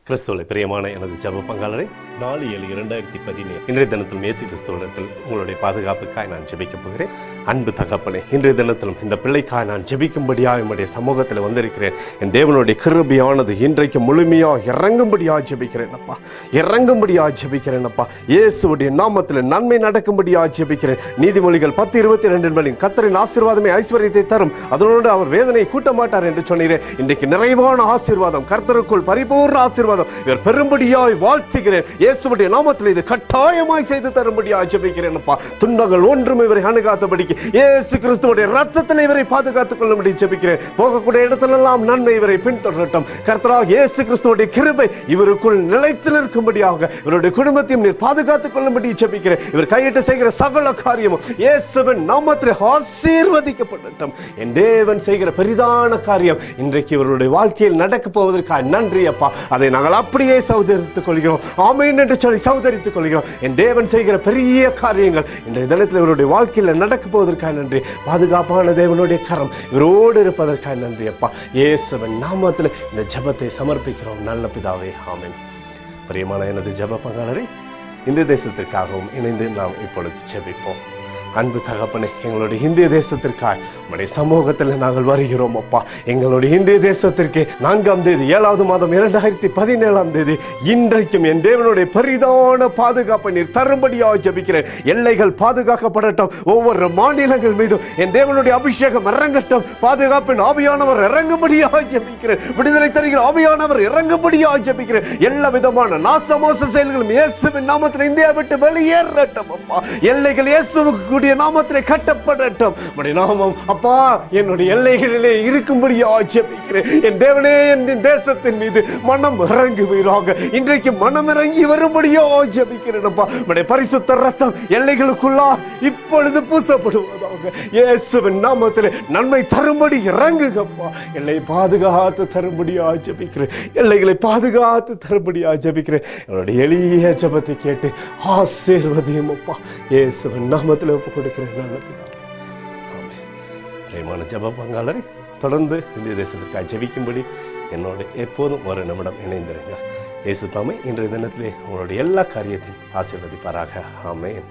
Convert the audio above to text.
கிறிஸ்துவில் பிரியமான எனது ஜெப பங்காளரை 4/7/2017 இன்றைய தினத்திலும் இயேசு கிறிஸ்துவிடத்தில் உங்களுடைய பாதுகாப்புக்காய் நான் ஜெபிக்கப் போகிறேன். அன்பு தகப்பனே, இன்றைய தினத்திலும் இந்த பிள்ளைக்காய் நான் ஜெபிக்கும்படியாக என்னுடைய சமூகத்தில் வந்திருக்கிறேன். என் தேவனுடைய கிருபையானது இன்றைக்கு முழுமையாக இறங்கும்படியாக ஜெபிக்கிறேன் அப்பா, இறங்கும்படியாக ஜெபிக்கிறேன் அப்பா. இயேசுடைய நாமத்தில் நன்மை நடக்கும்படியாக ஜெபிக்கிறேன். நீதிமொழிகள் 10:22 கர்த்தரின் ஆசீர்வாதமே ஐஸ்வர்யத்தை தரும், அதனோடு அவர் வேதனை கூட்ட மாட்டார் என்று சொன்னீரேன். இன்றைக்கு நிறைவான ஆசீர்வாதம், கர்த்தருக்குள் பரிபூர்ண ஆசீர்வாதம் இவர் பெரும்படியாய் வாழ்த்துகிறேன். இயேசுவுடைய நாமத்தில் இது கட்டாயமாய் செய்து தரும்படியாய் ஜெபிக்கிறேன் அப்பா. துன்பங்கள் ஒன்றும் இவரை அணுகாதபடிக்கு இயேசு கிறிஸ்துவுடைய ரத்தத்தில் இவரை பாதுகாத்துக் கொள்ளும்படி ஜெபிக்கிறேன். போகக்கூடிய இடத்திலெல்லாம் நன்மை இவரை பின்தொடரட்டும். கர்த்தராக இயேசு கிறிஸ்துவுடைய கிருபை இவருக்குள் நிலைத்து நிற்கும்படியாக இவருடைய குடும்பத்தையும் நீர் பாதுகாத்துக் கொள்ளும்படி ஜெபிக்கிறேன். இவர் கையிட்டு செய்கிற சகல காரியமும் இயேசுவின் நாமத்தில் ஆசீர்வதிக்கப்படட்டும். என் தேவன் செய்கிற பெரிதான காரியம் இன்றைக்கு இவருடைய வாழ்க்கையில் நடக்கப் போவதற்காக நன்றி அப்பா. அதை நாங்கள் அப்படியே சௌதரித்துக் கொள்கிறோம். ஆமென் என்று சொல்லி சௌதரித்துக் கொள்கிறோம். என் தேவன் செய்கிற பெரிய காரியங்கள் இன்றைய தினத்தில் இவருடைய வாழ்க்கையில் நடக்க போவதற்காக நன்றி. பாதுகாப்பான தேவனுடைய கரம் இவரோடு இருப்பதற்காக நன்றி அப்பா. இயேசுவின் நாமத்தில் இந்த ஜெபத்தை சமர்ப்பிக்கிறோம் நல்ல பிதாவே, ஆமென். பிரியமான எனது ஜெப பங்காளரை, இந்த தேசத்திற்காகவும் இணைந்து நாம் இப்பொழுது ஜெபிப்போம். அன்பு தகப்பனே, எங்களுடைய இந்திய தேசத்திற்காக உடைய சமூகத்தில் நாங்கள் வருகிறோம் அப்பா. எங்களுடைய இந்திய தேசத்திற்கு 4ஆம் தேதி 7வது மாதம் 2017ஆம் தேதி இன்றைக்கும் என் தேவனுடைய பெரிதான பாதுகாப்பை நீர் தரும்படியாக ஜெபிக்கிறேன். எல்லைகள் பாதுகாக்கப்படட்டும். ஒவ்வொரு மாநிலங்கள் மீதும் என் தேவனுடைய அபிஷேகம் இறங்கட்டும். பாதுகாப்பின் ஆவியானவர் இறங்கும்படியாக ஜெபிக்கிறேன். விடுதலை தருகிற ஆவியானவர் இறங்கும்படியாக ஜெபிக்கிறேன். எல்லா விதமான நாசமோச செயல்களும் இயேசுவின் நாமத்தில் இந்தியா விட்டு வெளியேறட்டும் அப்பா. எல்லைகள் இயேசுவுக்கு நாமத்திலே கட்டப்படட்டும். நாமம் அப்பா என்னுடைய எல்லைகளிலே இருக்கும்படியாக ஜெபிக்கிறேன். என் தேவனே, என் தேசத்தின் மீது மனம் இறங்குவீராக. இன்றைக்கு மனம் இறங்கி வரும்படியாக ஜெபிக்கிறேன் அப்பா. உம்முடைய பரிசுத்த ரத்தம் எல்லைகளுக்குள்ளா இப்பொழுது பூசப்படுவதாக. இயேசுவின் நாமத்திலே நன்மை தரும்படி இறங்குகப்பா. எல்லை பாதுகாத்து தரும்படியாக ஜெபிக்கிறேன். எல்லைகளை பாதுகாத்து தரும்படியாக ஜெபிக்கிறேன். என்னுடைய எளிய ஜெபத்தை கேட்டு ஆசீர்வதியும் அப்பா. இயேசுவின் நாமத்திலே கொடுக்கிறேன் நல்ல பிதாவே, ஆமென். பிரியமான ஜெப பங்காளரை, தொடர்ந்து இந்திய தேசத்திற்காக ஜெபிக்கும்படி என்னோட எப்போதும் ஒரு நிமிடம் இணைந்திருங்க. இயேசு தாமே இன்றைய தினத்திலே உங்களுடைய எல்லா காரியத்தையும் ஆசீர்வதிப்பாராக, ஆமென்.